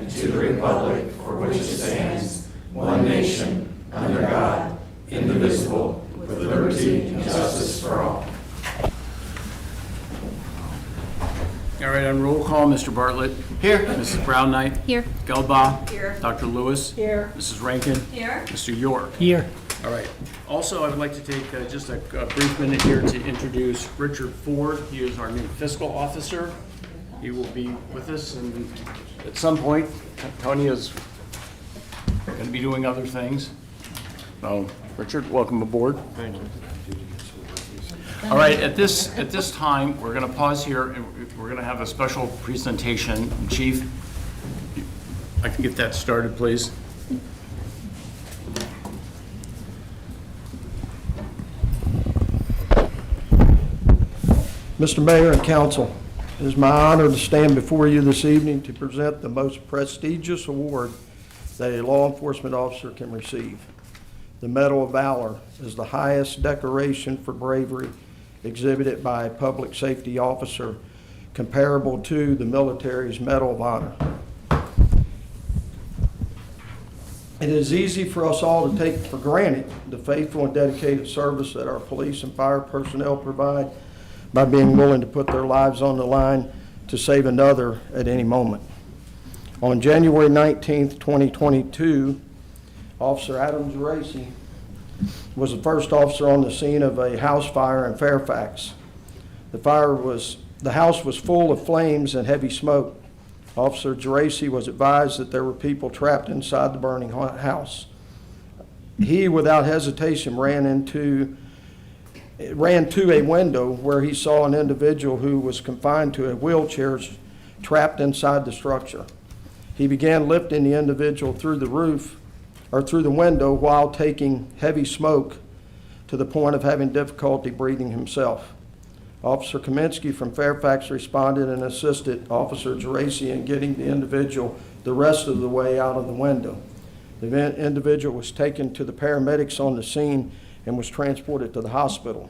and to the republic for which it stands, one nation, under God, indivisible, with liberty and justice for all. All right, on roll call, Mr. Bartlett. Here. Mrs. Brown Knight. Here. Gelbaugh. Here. Dr. Lewis. Here. Mrs. Rankin. Here. Mr. York. Here. All right. Also, I would like to take just a brief minute here to introduce Richard Ford. He is our new fiscal officer. He will be with us, and at some point, Tony is going to be doing other things. So, Richard, welcome aboard. Thank you. All right, at this time, we're going to pause here, and we're going to have a special presentation. Chief, I can get that started, please. Mr. Mayor and Council, it is my honor to stand before you this evening to present the most prestigious award that a law enforcement officer can receive. The Medal of Valor is the highest decoration for bravery exhibited by a public safety officer, comparable to the military's Medal of Honor. It is easy for us all to take for granted the faithful and dedicated service that our police and fire personnel provide by being willing to put their lives on the line to save another at any moment. On January 19th, 2022, Officer Adam Geraci was the first officer on the scene of a house fire in Fairfax. The house was full of flames and heavy smoke. Officer Geraci was advised that there were people trapped inside the burning house. He, without hesitation, ran to a window where he saw an individual who was confined to a wheelchair trapped inside the structure. He began lifting the individual through the window while taking heavy smoke to the point of having difficulty breathing himself. Officer Kaminsky from Fairfax responded and assisted Officer Geraci in getting the individual the rest of the way out of the window. The individual was taken to the paramedics on the scene and was transported to the hospital.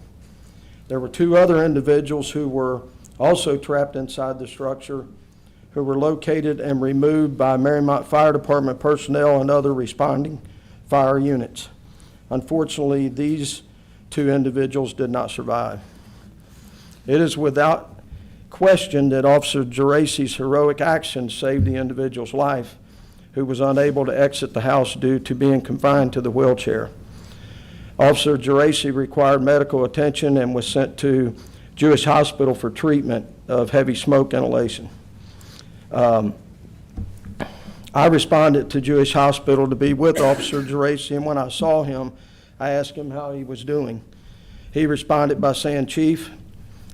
There were two other individuals who were also trapped inside the structure, who were located and removed by Mariemont Fire Department personnel and other responding fire units. Unfortunately, these two individuals did not survive. It is without question that Officer Geraci's heroic actions saved the individual's life, who was unable to exit the house due to being confined to the wheelchair. Officer Geraci required medical attention and was sent to Jewish Hospital for treatment of heavy smoke inhalation. I responded to Jewish Hospital to be with Officer Geraci, and when I saw him, I asked him how he was doing. He responded by saying, "Chief,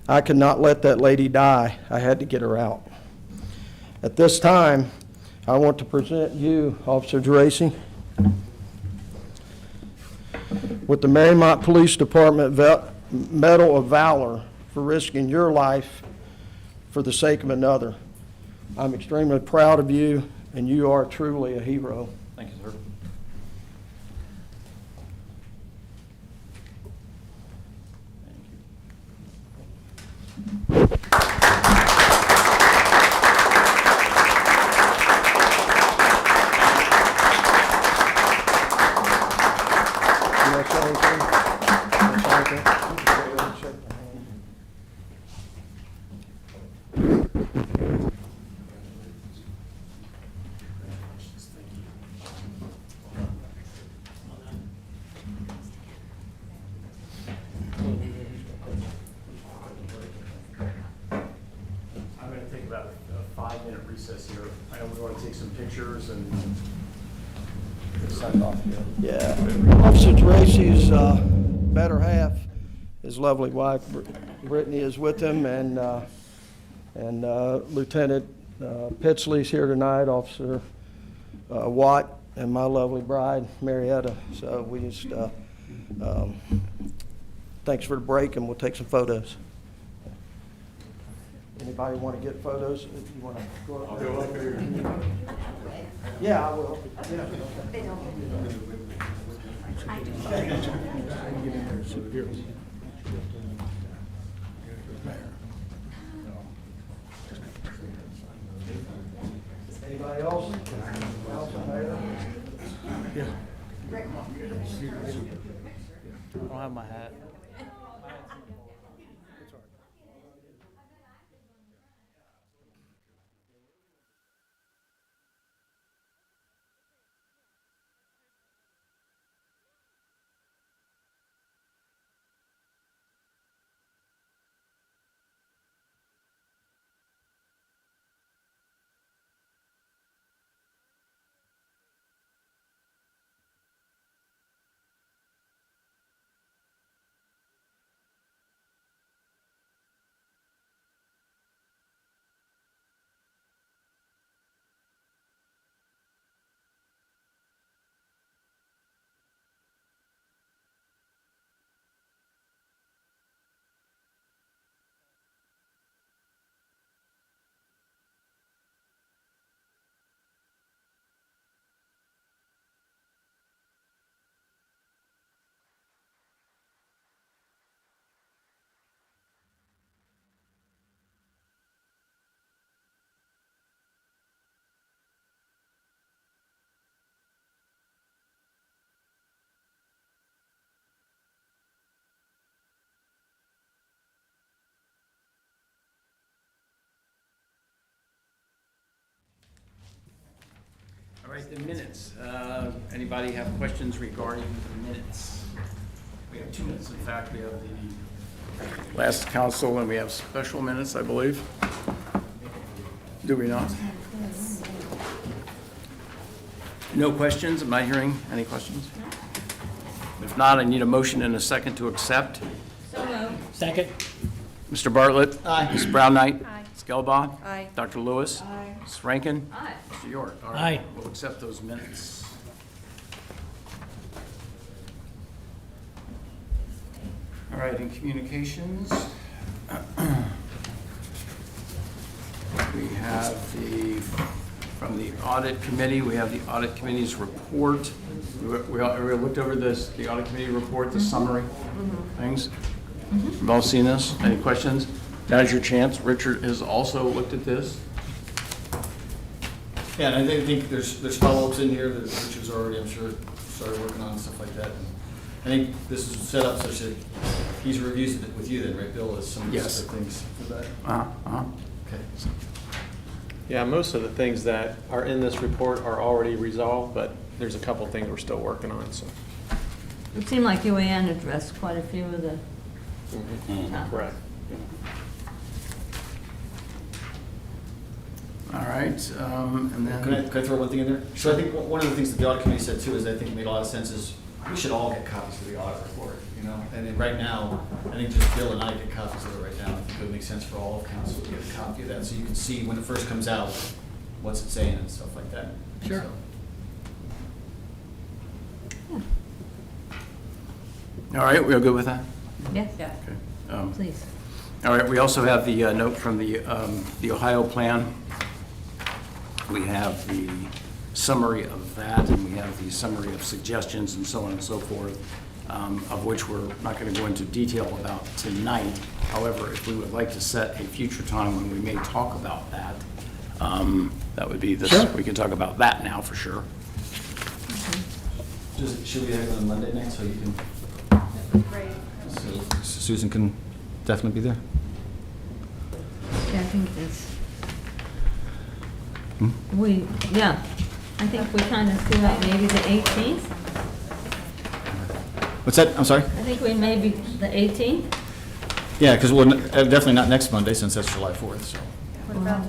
I could not let that lady die. I had to get her out." At this time, I want to present you, Officer Geraci, with the Mariemont Police Department Medal of Valor for risking your life for the sake of another. I'm extremely proud of you, and you are truly a hero. Thank you, sir. I'm going to take about a 5-minute recess here. I know we want to take some pictures and sign off here. Yeah. Officer Geraci's better half, his lovely wife, Brittany, is with him, and Lieutenant Pitsley's here tonight, Officer Watt, and my lovely bride, Marietta. So we just, thanks for the break, and we'll take some photos. Anybody want to get photos? If you want to go up there. I'll go up here. Yeah, I will. Yeah. Anybody else? Council Mayor? I don't have my hat. All right, the minutes. Anybody have questions regarding the minutes? We have 2 minutes. In fact, we have the last council and we have special minutes, I believe. Do we not? No questions? Am I hearing any questions? If not, I need a motion and a second to accept. So moved. Second. Mr. Bartlett? Aye. Ms. Brown Knight? Aye. Ms. Gelbaugh? Aye. Dr. Lewis? Aye. Ms. Rankin? Aye. Mr. York? All right, Aye. we'll accept those minutes. All right, in communications, we have from the Audit Committee, we have the Audit Committee's report. We looked over the Audit Committee report, the summary things. We've all seen this. Any questions? Now's your chance. Richard has also looked at this. Yeah, and I think there's follow-ups in here that Richard's already, I'm sure, started working on and stuff like that. I think this is set up such that he's reviews it with you then, right, Bill, as some of the Yes. other things for that? Okay. Yeah, most of the things that are in this report are already resolved, but there's a couple things we're still working on, so. It seemed like UAN addressed quite a few of the topics. Correct. All right, and Can I then, throw one thing in there? So I think one of the things that the audit committee said too is I think it made a lot of sense is we should all get copies of the audit report, you know? And then right now, I think just Bill and I get copies of it right now. I think it would make sense for all of council to get a copy of that so you can see when it first comes out, what's it saying and stuff like that. Sure. So. all right, we're good with that? Yes, Okay. please. All right, we also have the note from the Ohio plan. We have the summary of that, and we have the summary of suggestions and so on and so forth, of which we're not going to go into detail about tonight. However, if we would like to set a future time when we may talk about that, that would be this. Sure. We can talk about that now for sure. Should we have it on Monday night so you can? Great. So Susan can definitely be there? Yeah, I think this, Hmm? I think we kind of threw out maybe the 18th. What's that? I'm sorry? I think we maybe the 18th. Yeah, because we're definitely not next Monday since that's July 4th, so. What about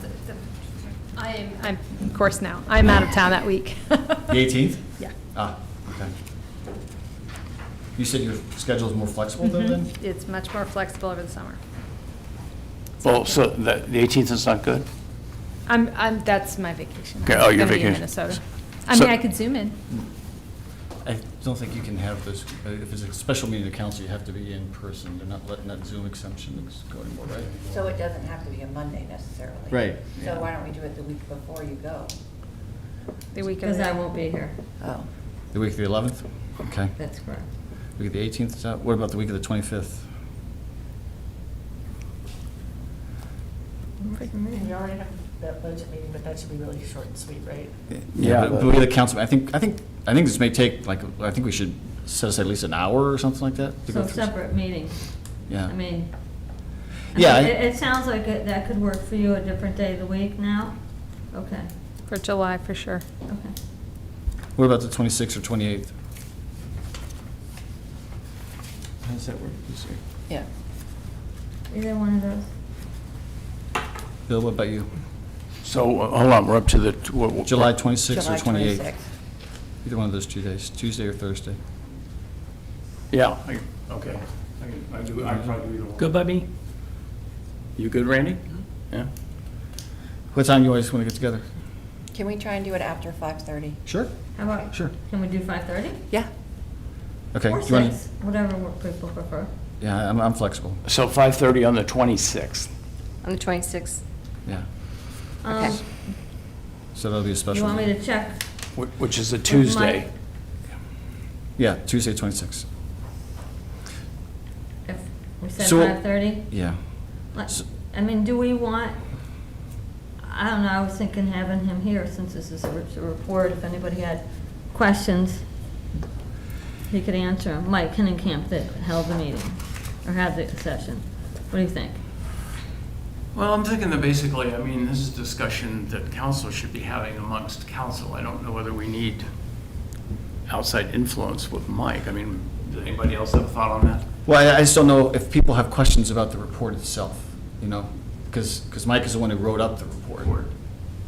I'm, of course now, I'm out of town that week. The 18th? Yeah. Ah, okay. You said your schedule is more flexible though then? It's much more flexible over the summer. Well, so the 18th is not good? That's my vacation. Okay, I'm oh, your gonna be in vacation. Minnesota. I So- mean, I could Zoom in. I don't think you can have this, if it's a special meeting of council, you have to be in person. They're not letting that Zoom exemption go anymore, right? So it doesn't have to be a Monday necessarily. Right. So why don't we do it the week before you go? The week of Because I the, won't be here. Oh. The week of the 11th? Okay. That's correct. Week of the 18th, is that, what about the week of the 25th? We already have that budget meeting, but that should be really short and sweet, right? Yeah, but we, the council, I think this may take, like, I think we should set aside at least an hour or something like that to go So through. separate meetings. Yeah. I mean, Yeah, it sounds like that could work for you a different day of the week now? Okay, For July, for sure. okay. What about the 26th or 28th? How does that work? Yeah. Either one of those? Bill, what about you? so, hold on, we're up to the. July 26th July or 28th? 26th. Either one of those 2 days, Tuesday or Thursday. Yeah, okay. I can probably do either one. Good by me. You good, Randy? Yeah? What time do you guys want to get together? Can we try and do it after 5:30? Sure. How about, Sure. can we do 5:30? Yeah. Okay. Or do you wanna- 6, whatever people prefer. Yeah, I'm flexible. So 5:30 on the 26th. On the 26th. Yeah. Okay. So that'll be a special. You want me meeting. to check? Which is a Mike. Tuesday. Yeah, Tuesday 26th. If we said So- 5:30? Yeah. Let- I mean, do we want, I don't know, I was thinking having him here since this is a report, if anybody had questions, he could answer them. Mike Hinnenkamp that held the meeting, or had the session. What do you think? Well, I'm thinking that basically, I mean, this is a discussion that council should be having amongst council. I don't know whether we need outside influence with Mike. I mean, does anybody else have a thought on that? Well, I just don't know if people have questions about the report itself, you know? Because Mike is the one who wrote up the report.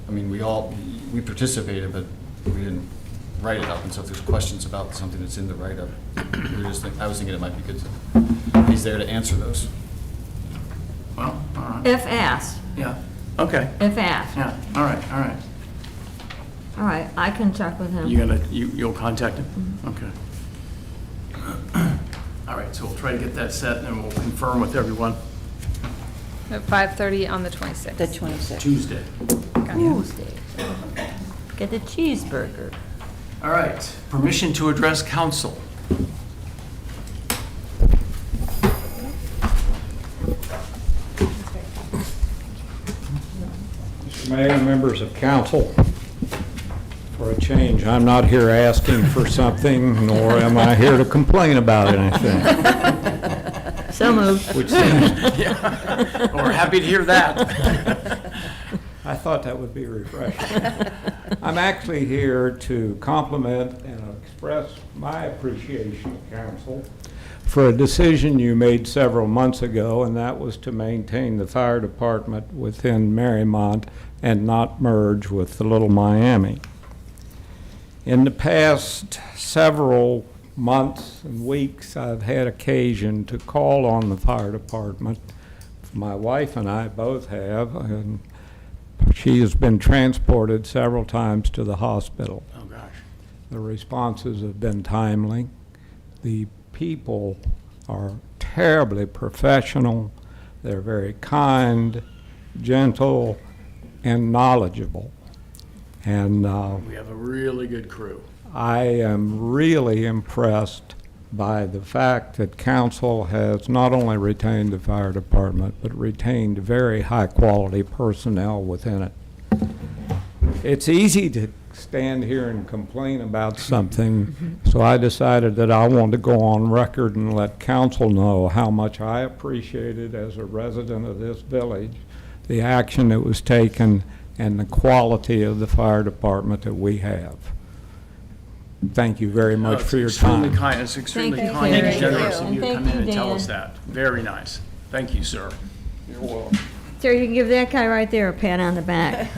I mean, we participated, but we didn't write it up. And so if there's questions about something that's in the write-up, I was thinking it might be good to, he's there to answer those. Well, all right. If asked, Yeah, okay. if asked. Yeah, all right, all right. All right, I can check with him. You'll contact him? Okay. All right, so we'll try to get that set, and then we'll confirm with everyone At 5:30 on the 26th. The 26th. Tuesday. Tuesday. Get the cheeseburger. All right, permission to address council. Mr. Mayor and members of council, for a change, I'm not here asking for something, nor am I here to complain about anything. So moved. Which seems, We're happy to hear that. I thought that would be refreshing. I'm actually here to compliment and express my appreciation of council for a decision you made several months ago, and that was to maintain the fire department within Mariemont and not merge with the Little Miami. In the past several months and weeks, I've had occasion to call on the fire department. My wife and I both have, and she has been transported several times to the hospital. Oh, gosh. The responses have been timely. The people are terribly professional. They're very kind, gentle, and knowledgeable. And We have a really good crew. I am really impressed by the fact that council has not only retained the fire department, but retained very high-quality personnel within it. It's easy to stand here and complain about something, so I decided that I wanted to go on record and let council know how much I appreciated as a resident of this village, the action that was taken and the quality of the fire department that we have. Thank you very much for your time. It's extremely Thank you. kind and Thank you. generous of And you to thank come in you, and tell us Dan. that. Very nice. Thank you, sir. You're welcome. Sir, you can give that guy right there a pat on the back.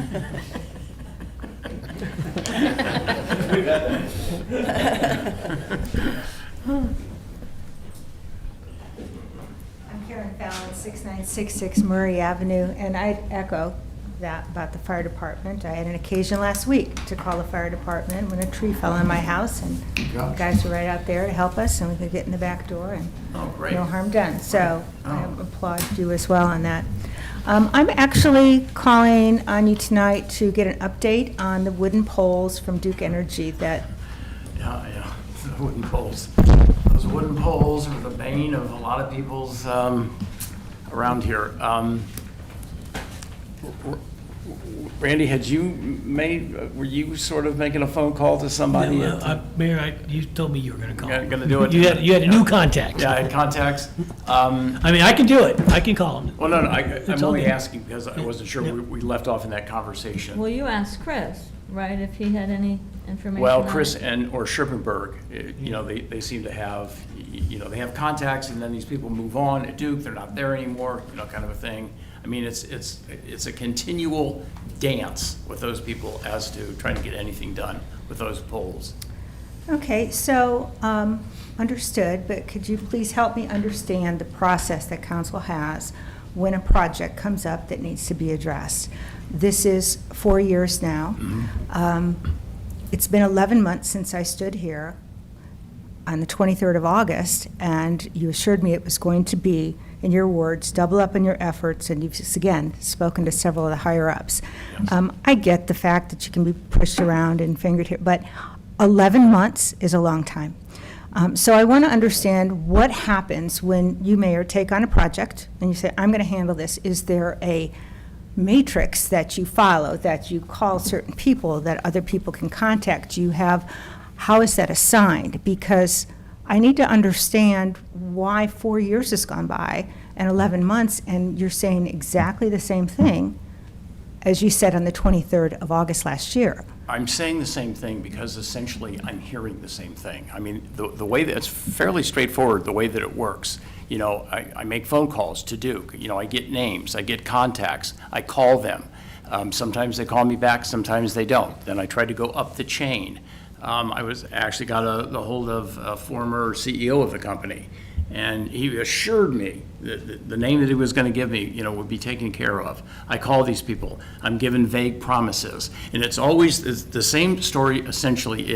I'm Karen Fallon, 6966 Murray Avenue, and I'd echo that about the fire department. I had an occasion last week to call the fire department when a tree fell on my house, and the Gosh. guys were right out there to help us, and we could get in the back door, and Oh, great. no harm done. So I Oh. applaud you as well on that. I'm actually calling on you tonight to get an update on the wooden poles from Duke Energy that Yeah, the wooden poles. Those wooden poles are the bane of a lot of people's around here. Randy, had you were you sort of making a phone call to somebody? Mayor, you told me you were going to call. Going to do it? You had a new contact. Yeah, I had contacts. I mean, I can do it. I can call him. Well, no, I'm only okay. asking because I wasn't sure Yep. we left off in that conversation. Well, you asked Chris, right, if he had any information Well, on Chris it? or Schippenberg, you know, they seem to have, you know, they have contacts, and then these people move on at Duke, they're not there anymore, you know, kind of a thing. I mean, it's a continual dance with those people as to trying to get anything done with those polls. Okay, so, understood, but could you please help me understand the process that council has when a project comes up that needs to be addressed? This is 4 years now. It's been 11 months since I stood here on the 23rd of August, and you assured me it was going to be, in your words, double up in your efforts, and you've, again, spoken to several of the higher-ups. Yes. I get the fact that you can be pushed around and fingered here, but 11 months is a long time. So I want to understand what happens when you, Mayor, take on a project and you say, I'm going to handle this. Is there a matrix that you follow, that you call certain people, that other people can contact? You have, how is that assigned? Because I need to understand why 4 years has gone by and 11 months, and you're saying exactly the same thing as you said on the 23rd of August last year. I'm saying the same thing because essentially I'm hearing the same thing. I mean, the way that it's fairly straightforward, the way that it works. You know, I make phone calls to Duke. You know, I get names, I get contacts, I call them. Sometimes they call me back, sometimes they don't. Then I try to go up the chain. I actually got a hold of a former CEO of the company, and he assured me that the name that he was going to give me, you know, would be taken care of. I call these people. I'm given vague promises, and it's always the same story. Essentially,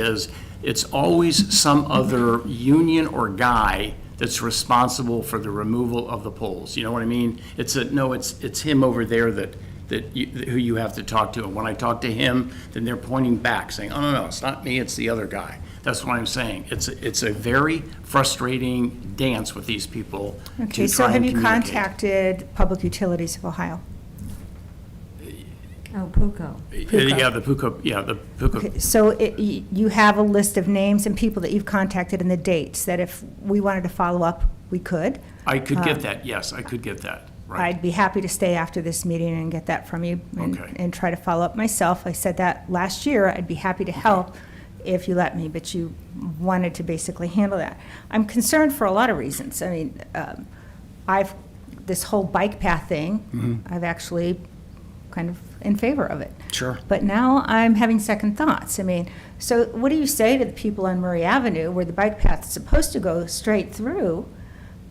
it's always some other union or guy that's responsible for the removal of the poles. You know what I mean? It's him over there who you have to talk to. And when I talk to him, then they're pointing back, saying, "Oh no, it's not me. It's the other guy." That's what I'm saying. It's a very frustrating dance with these people. Okay, to so try have and you communicate. contacted Public Utilities of Ohio? Oh, PUCO. Yeah, the PUCO. Yeah, the PUCO. Okay, so you have a list of names and people that you've contacted and the dates, that if we wanted to follow up, we could? I could get that. Yes, I could get that. Right. I'd be happy to stay after this meeting and get that from you Okay. and try to follow up myself. I said that last year. I'd be happy to help if you let me, but you wanted to basically handle that. I'm concerned for a lot of reasons. I mean, this whole bike path thing, I've actually kind of in favor of it. Sure. But now I'm having second thoughts. I mean, so what do you say to the people on Murray Avenue where the bike path is supposed to go straight through?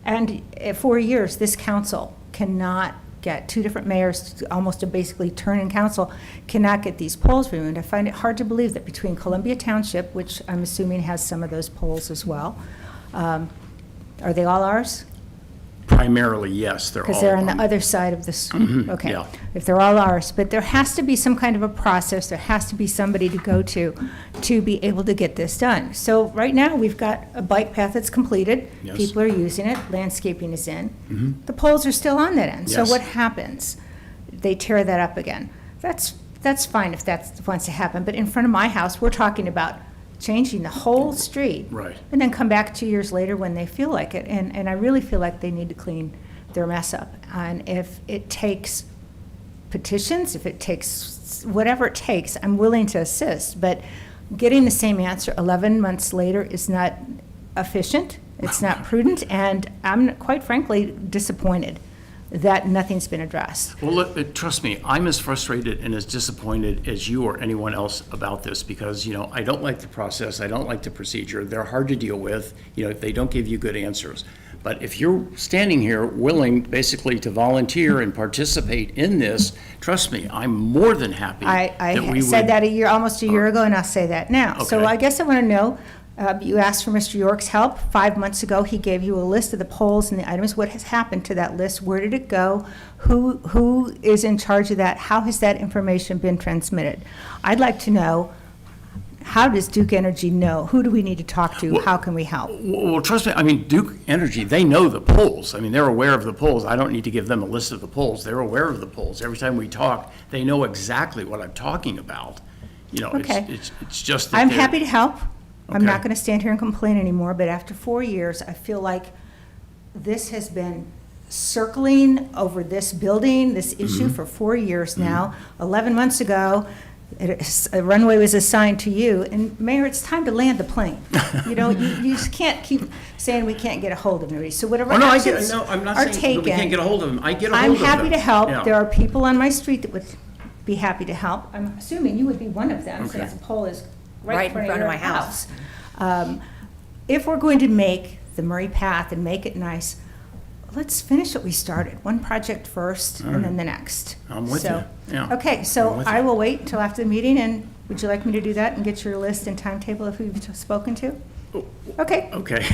And in 4 years, this council cannot get, two different mayors, almost a basically turn-in council, cannot get these poles removed. I find it hard to believe that between Columbia Township, which I'm assuming has some of those poles as well, are they all ours? Primarily, yes, they're all. Because they're on the other side of this, okay. yeah. If they're all ours, but there has to be some kind of a process, there has to be somebody to go to be able to get this done. So right now, we've got a bike path that's completed. Yes. People are using it, landscaping is in. The poles are still on that end. So Yes. what happens? They tear that up again. That's fine if that wants to happen, but in front of my house, we're talking about changing the whole street. Right. And then come back 2 years later when they feel like it. And I really feel like they need to clean their mess up. And if it takes petitions, if it takes whatever it takes, I'm willing to assist. But getting the same answer 11 months later is not efficient, it's not prudent, and I'm quite frankly disappointed that nothing's been addressed. Well, look, trust me, I'm as frustrated and as disappointed as you or anyone else about this because, you know, I don't like the process, I don't like the procedure, they're hard to deal with, you know, they don't give you good answers. But if you're standing here willing basically to volunteer and participate in this, trust me, I'm more than happy that we I said would- that almost a year ago, and I'll say that now. So Okay. I guess I want to know, you asked for Mr. York's help. 5 months ago, he gave you a list of the poles and the items. What has happened to that list? Where did it go? Who is in charge of that? How has that information been transmitted? I'd like to know, how does Duke Energy know? Who do we need to talk to? How can we help? Well, trust me, I mean, Duke Energy, they know the polls. I mean, they're aware of the polls. I don't need to give them a list of the polls. They're aware of the polls. Every time we talk, they know exactly what I'm talking about. You know, Okay. it's just that I'm they're- happy to help. I'm Okay. not going to stand here and complain anymore, but after 4 years, I feel like this has been circling over this building, this issue for 4 years now. 11 months ago, a runway was assigned to you, and Mayor, it's time to land the plane. You know, you just can't keep saying we can't get a hold of anybody. So whatever Oh, no, I actions get, no, I'm not are saying that we can't taken, get a hold of them. I get a hold I'm of them. happy to help. Yeah. There are people on my street that would be happy to help. I'm assuming you would be one of them, Okay. since the pole is right in front of your my house. If we're going to make the Murray Path and make it nice, let's finish what we started. One project first, and then the next. I'm with So- you, yeah. Okay, I'm so with I you. will wait until after the meeting, and would you like me to do that and get your list and timetable of who you've spoken to? Okay. Okay.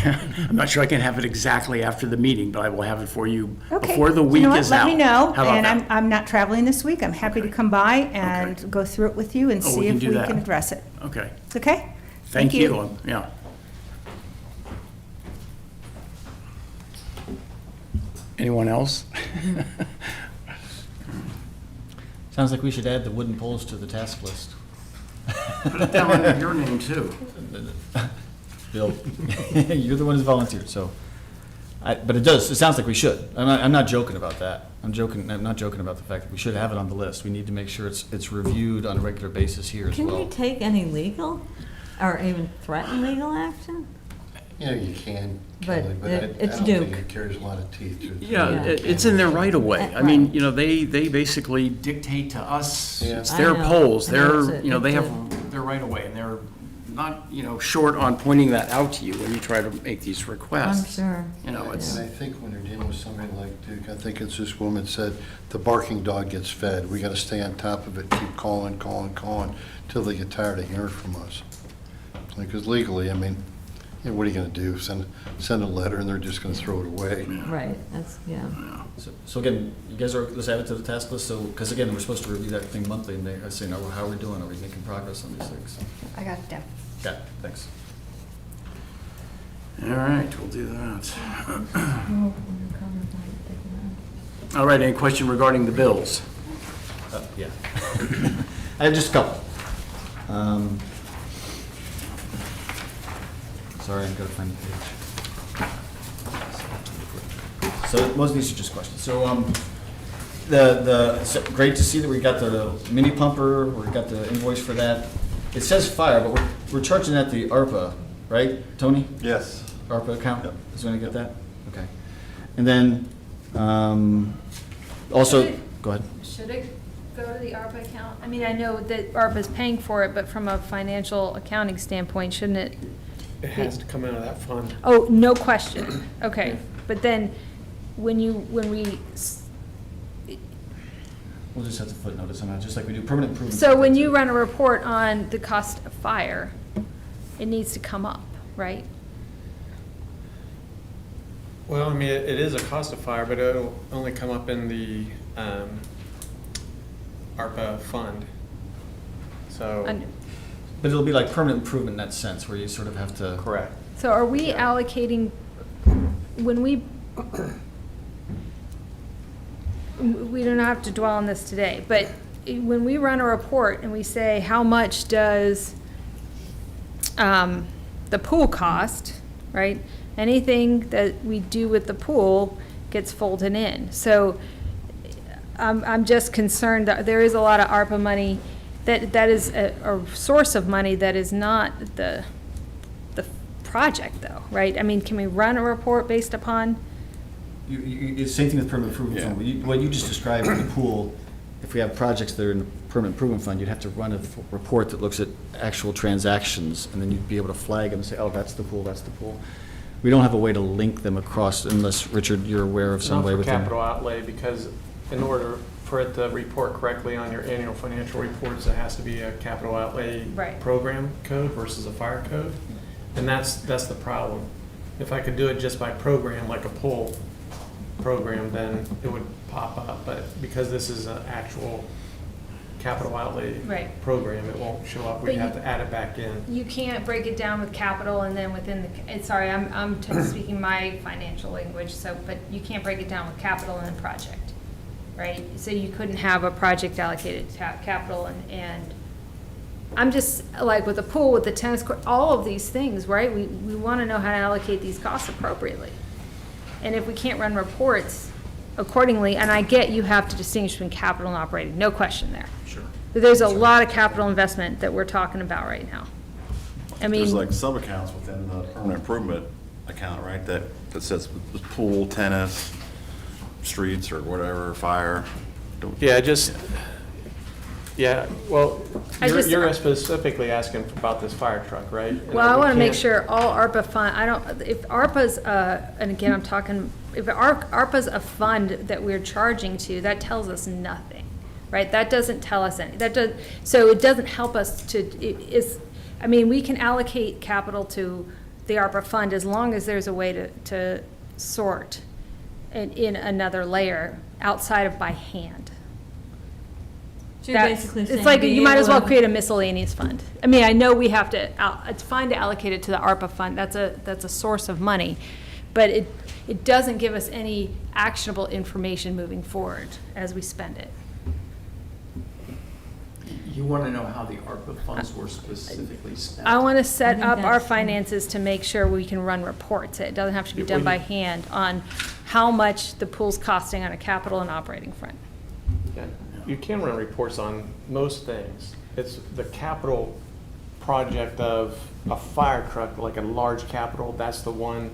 I'm not sure I can have it exactly after the meeting, but I will have it for you Okay. before the You week know what? is out. Let me know, How about and that? I'm not traveling this week. I'm happy to come by and Okay. go through it with you and Oh, we see can if do we that. can address it. Okay. Okay? Thank you. Yeah. Anyone else? Sounds like we should add the wooden poles to the task list. Put it down under your name, too. Bill, you're the one who's volunteered, so. But it sounds like we should. I'm not joking about that. I'm not joking about the fact that we should have it on the list. We need to make sure it's reviewed on a regular basis here as Can well. you take any legal or even threaten legal action? You know, you can, But Kelly, but it's I don't think Duke. it carries a lot of teeth to it. Yeah, it's in their right of way. I Right. mean, you know, they basically dictate to us, Yeah. it's I their know. polls, I know they're, it's you know, they a- have their right of way, and they're not, you know, short on pointing that out to you when you try to make these I'm requests. sure. You know, it's, And I think when you're dealing with somebody like Duke, I think it's this woman said, the barking dog gets fed. We gotta stay on top of it, keep calling, till they get tired of hearing from us. Because legally, I mean, you know, what are you gonna do? Send a letter and they're just gonna throw it away. Right, that's, yeah. So again, you guys let's add it to the task list, so, because again, we're supposed to review that thing monthly, and I say, no, how are we doing? Are we making progress on these things? I got it down. Got it, thanks. all right, we'll do that. All right, any question regarding the bills? Yeah. I have just a couple. Sorry, I've got to find the page. So most of these are just questions. So, so great to see that we got the mini pumper, we got the invoice for that. It says fire, but we're charging that the ARPA, right, Tony? Yes. ARPA account? Yep. Is going to get that? Okay. And then, also, go ahead. Should it go to the ARPA account? I mean, I know that ARPA's paying for it, but from a financial accounting standpoint, shouldn't it? It has to come out of that fund. Oh, no question. Okay. But then, when we, We'll just have to footnote it somehow, just like we do permanent improvement. so when you run a report on the cost of fire, it needs to come up, right? Well, I mean, it is a cost of fire, but it'll only come up in the ARPA fund. So, And- But it'll be like permanent improvement in that sense, where you sort of have to. correct. So are we allocating, when we don't have to dwell on this today, but when we run a report and we say, how much does the pool cost, right? Anything that we do with the pool gets folded in. So I'm just concerned that there is a lot of ARPA money that is a source of money that is not the project though, right? I mean, can we run a report based upon? It's same thing with permanent improvement fund. What you just described in the pool, if we have projects that are in the permanent improvement fund, you'd have to run a report that looks at actual transactions, and then you'd be able to flag them and say, oh, that's the pool, that's the pool. We don't have a way to link them across unless, Richard, you're aware of some Not way for with them. capital outlay, because in order for it to report correctly on your annual financial reports, it has to be a capital outlay Right. program code versus a fire code. And that's the problem. If I could do it just by program, like a pool program, then it would pop up. But because this is an actual capital outlay Right. program, it won't show up. We'd But have you- to add it back in. You can't break it down with capital and then within the, sorry, I'm speaking my financial language, so, but you can't break it down with capital and then project, right? So you couldn't have a project allocated to capital and I'm just, like with the pool, with the tennis court, all of these things, right? We want to know how to allocate these costs appropriately. And if we can't run reports accordingly, and I get you have to distinguish between capital and operating, no question there. Sure. But there's a lot of capital investment that we're talking about right now. I mean. There's like sub-accounts within the permanent improvement account, right, that says pool, tennis, streets, or whatever, fire. Yeah, just, yeah, well, I just- you're specifically asking about this fire truck, right? And Well, I we want to make can't- sure all ARPA fund, if ARPA's, and again, I'm talking, if ARPA's a fund that we're charging to, that tells us nothing, right? That doesn't tell us any, so it doesn't help us I mean, we can allocate capital to the ARPA fund as long as there's a way to sort in another layer outside of by hand. So you're That's- basically saying It's like, be you might as able well to- create a miscellaneous fund. I mean, I know we have to, it's fine to allocate it to the ARPA fund, that's a source of money, but it doesn't give us any actionable information moving forward as we spend it. You want to know how the ARPA funds were specifically spent? I want to I set think up our that's- finances to make sure we can run reports. It doesn't have to be Yeah, done well, by you- hand on how much the pool's costing on a capital and operating front. Yeah, you can run reports on most things. It's the capital project of a fire truck, like a large capital, that's the one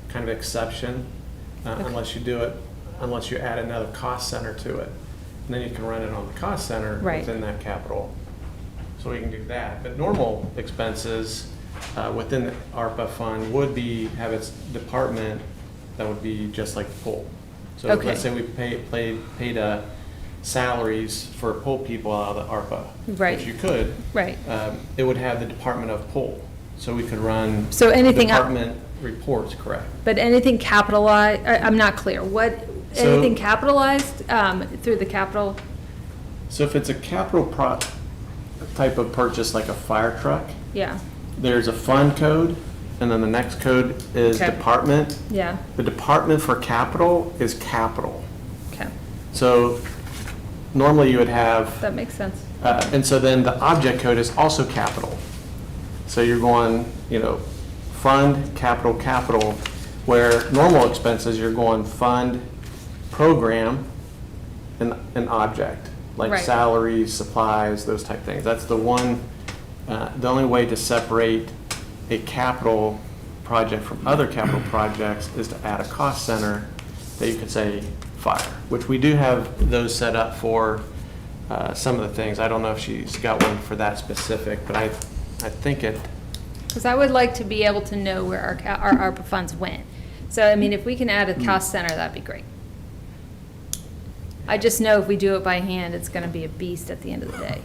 kind of exception, unless you add another cost center to it. And then you can run it on the cost center Right. within that capital. So we can do that. But normal expenses within the ARPA fund would have its department that would be just like the pool. So Okay. let's say we paid salaries for pool people out of the ARPA. Right. Which you could. Right. It would have the Department of Pool. So we could run. So anything out- Department reports, correct. But anything capitalized, I'm not clear, So- anything capitalized through the capital? So if it's a capital type of purchase, like a fire truck, Yeah, there's a fund code, and then the next code is Okay. department. yeah, The department for capital is capital. okay, So normally you would have, that makes sense. and so then the object code is also capital. So you're going, fund, capital, capital, where normal expenses, you're going fund, program, and object, like Right. salaries, supplies, those type things. That's the only way to separate a capital project from other capital projects is to add a cost center that you could say fire, which we do have those set up for some of the things. I don't know if she's got one for that specific, but I think it, Because I would like to be able to know where our ARPA funds went. So, I mean, if we can add a cost center, that'd be great. I just know if we do it by hand, it's gonna be a beast at the end of the day.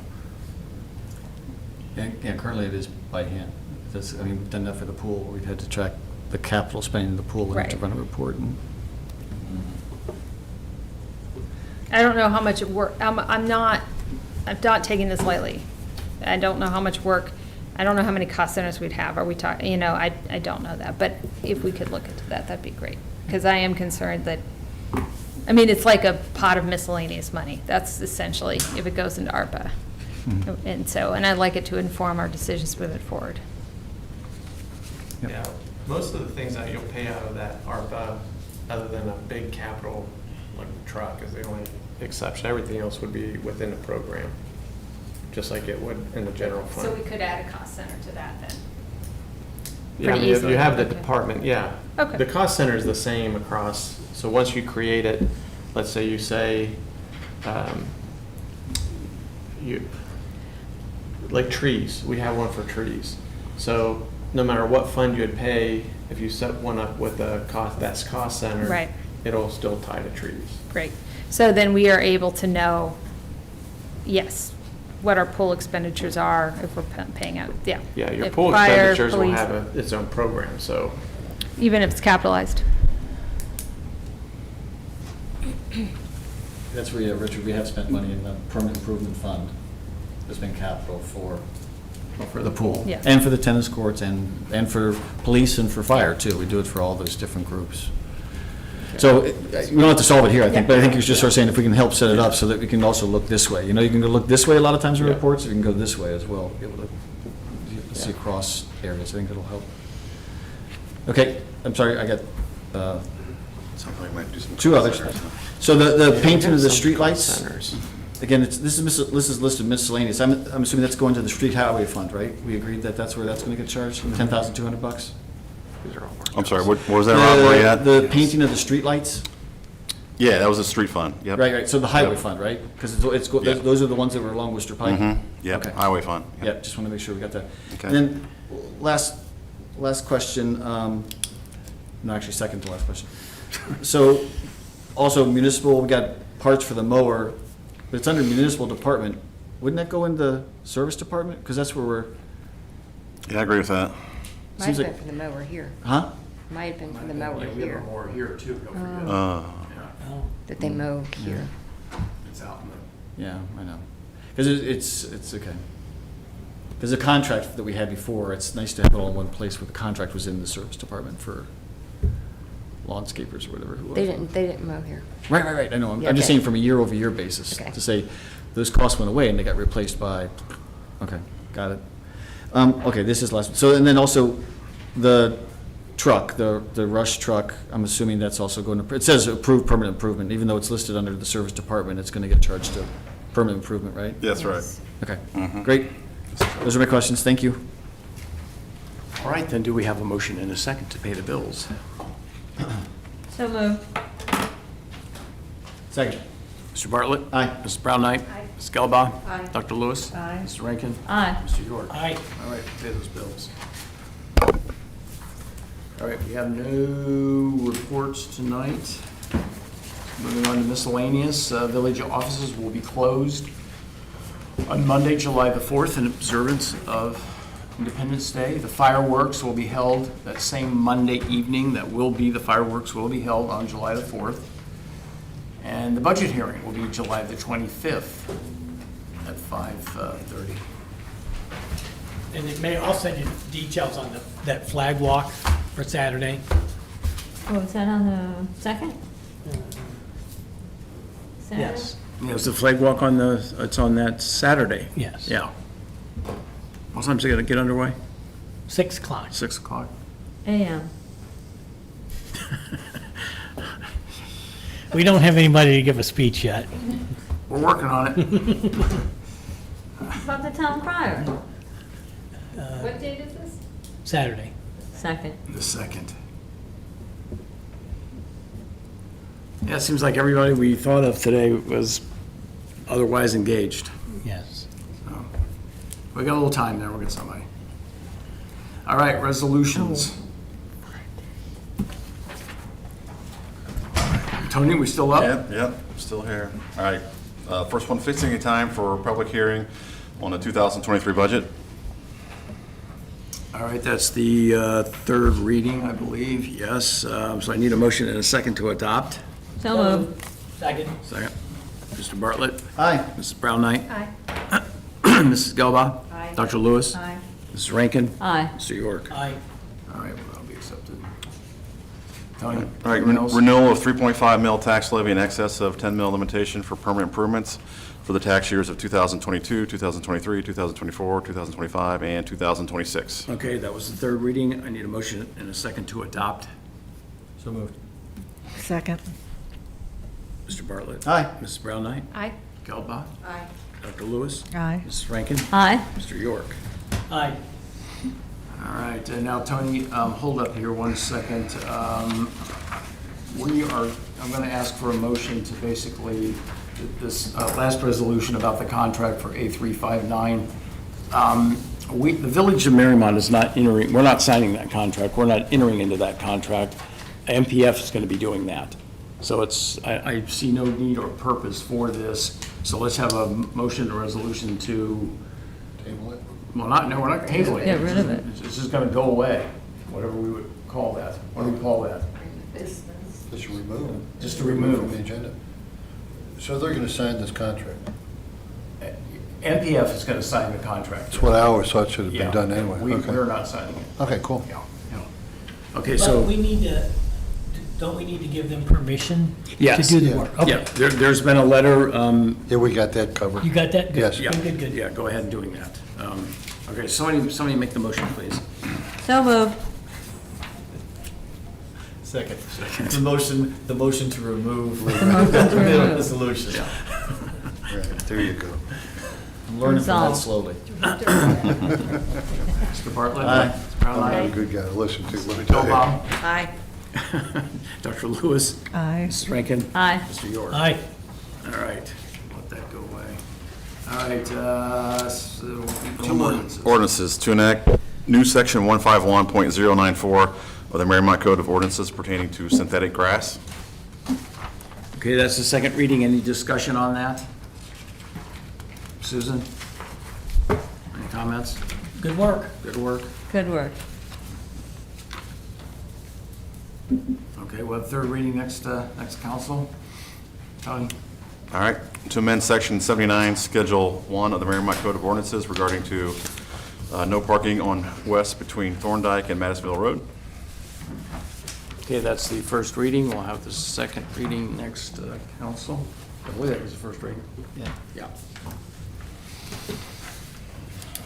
Yeah, currently it is by hand. We've done that for the pool. We've had to track the capital spending in the pool and have to Right. run a report. I don't know how much work, I'm not taking this lightly. I don't know how much work, I don't know how many cost centers we'd have. Are we talking, I don't know that. But if we could look into that, that'd be great. Because I am concerned that, it's like a pot of miscellaneous money. That's essentially, if it goes into ARPA. And I'd like it to inform our decisions moving forward. yeah, most of the things that you'll pay out of that ARPA, other than a big capital, like the truck, is the only exception. Everything else would be within the program, just like it would in the general fund. So we could add a cost center to that then? Yeah, Pretty you easily, have the okay. department, yeah. Okay. The cost center is the same across, so once you create it, let's say you say, like trees, we have one for trees. So no matter what fund you would pay, if you set one up with that's cost center. Right. It'll still tie to trees. Great. So then we are able to know, yes, what our pool expenditures are if we're paying out, yeah. Yeah, your If pool fire, expenditures will police, have its own program, so. Even if it's capitalized. That's where, Richard, we have spent money in the permanent improvement fund has been capital for the pool. Yeah. And for the tennis courts and for police and for fire too. We do it for all those different groups. So we don't have to solve it here, I think, but I think you're just sort of saying if we can help set it up so that we can also look this way. You know, you can go look this way a lot of times in reports, you can go this way as well, be able to see across areas. I think it'll help. Okay, I'm sorry, I got Sounds like we might do some. two others. So the painting of the Some streetlights, centers. again, this is listed miscellaneous. I'm assuming that's going to the street highway fund, right? We agreed that that's where that's going to get charged, $10,200? These are all work. I'm sorry, what was that, Rob, where you at? The painting of the streetlights? Yeah, that was a street fund, yep. Right, so the highway Yep. fund, right? Because Yeah. those are the ones that were along Worcester Pike? Yep, Okay. highway fund. Yeah, just want to make sure we got that. Okay. And then, last question, no, actually, second to last question. So, also municipal, we got parts for the mower, but it's under municipal department. Wouldn't that go in the service department? Because that's where we're, Yeah, I agree with that. Might Seems have like- been for the mower here. huh? Might have been for the mower Yeah, we have here, a mower here too, don't forget. Oh, that they mow here. It's out in the. Yeah, I know. Because it's okay. Because the contract that we had before, it's nice to have it all in one place where the contract was in the service department for landscapers or whatever. who They was. didn't mow here. Right, I know. I'm Yeah, just okay. saying from a year-over-year basis, Okay. to say those costs went away and they got replaced by, okay, got it. Okay, this is last, so, and then also the truck, the Rush truck, I'm assuming that's also going to, it says approved permanent improvement, even though it's listed under the service department, it's going to get charged to permanent improvement, right? Yeah, that's right. Okay, great. Those are my questions, thank you. All right, then do we have a motion and a second to pay the bills? So moved. Second. Mr. Bartlett? Aye. Mrs. Brown Knight? Aye. Ms. Gelbaugh? Aye. Dr. Lewis? Aye. Mr. Rankin? Aye. Mr. York? aye. All right, pay those bills. All right, we have no reports tonight. Moving on to miscellaneous, village offices will be closed on Monday, July the 4th, in observance of Independence Day. The fireworks will be held that same Monday evening. The fireworks will be held on July the 4th. And the budget hearing will be July the 25th at 5:30. And it may, I'll send you details on that flag walk for Saturday. Oh, is that on the second? Saturday? Yes, Yeah, is the flag walk it's on that Saturday? yes. Yeah. What time's it gonna get underway? 6 o'clock. 6 o'clock? AM. We don't have anybody to give a speech yet. We're working on it. About the town crier? What date is this? Saturday. Second. The second. Yeah, it seems like everybody we thought of today was otherwise engaged. Yes. We got a little time there, we'll get somebody. All right, resolutions. Tony, we still up? Yep, still here. All right, first one, fixing a time for public hearing on the 2023 budget. All right, that's the third reading, I believe, yes. So I need a motion and a second to adopt. So moved. Second. Second. Mr. Bartlett? Aye. Mrs. Brown Knight? Aye. Mrs. Gelbaugh? Aye. Dr. Lewis? Aye. Mrs. Rankin? Aye. Mr. York? Aye. All right, well, that'll be accepted. Tony? All right, anything else? renewal of 3.5 mil tax levy in excess of 10 mil limitation for permanent improvements for the tax years of 2022, 2023, 2024, 2025, and 2026. Okay, that was the third reading. I need a motion and a second to adopt. So moved. Second. Mr. Bartlett? Aye. Mrs. Brown Knight? Aye. Gelbaugh? Aye. Dr. Lewis? Aye. Mrs. Rankin? Aye. Mr. York? Aye. All right, and now, Tony, hold up here one second. I'm going to ask for a motion to basically, this last resolution about the contract for A359. The Village of Mariemont is not entering, we're not signing that contract, we're not entering into that contract. MPF is going to be doing that. So I see no need or purpose for this, so let's have a motion or resolution to, Table it. well, we're not tabling it. Get rid of it. It's just going to go away, whatever we would call that. What do we call that? Just remove it. Just to remove. From the agenda. So they're gonna sign this contract. NPF is going to sign the contract. That's what I always thought should have Yeah. been done anyway. We're Okay. not signing it. Okay, cool. Yeah, yeah. Okay, But so. we need to, don't we need to give them permission to Yes. do the Yeah. work? Yeah, Okay. there's been a letter, Yeah, we got that covered. You got that? Good. Yes. yeah, Good, good. yeah, go ahead and doing that. Okay, somebody make the motion, please. So moved. Second. The motion to remove motion to remove. the solution. Right, there you go. I'm learning from that Resolve. slowly. Mr. Bartlett? Aye. Mr. Brown, I'm aye. a good guy to listen to, let me Bill tell you. Baum? Aye. Dr. Lewis? Aye. Mrs. Rankin? Aye. Mr. York? Aye. All right, let that go away. All right, so, two ordinances. Ordinances to enact new section 151.094 of the Mariemont Code of Ordinances pertaining to synthetic grass. Okay, that's the second reading. Any discussion on that? Susan? Any comments? Good work. Good work. Good work. Okay, well, third reading next council. Tony? All right, to amend section 79, schedule 1 of the Mariemont Code of Ordinances regarding to no parking on west between Thorndike and Madisonville Road. Okay, that's the first reading. We'll have the second reading next council. I believe that was the first reading. Yeah. Yeah.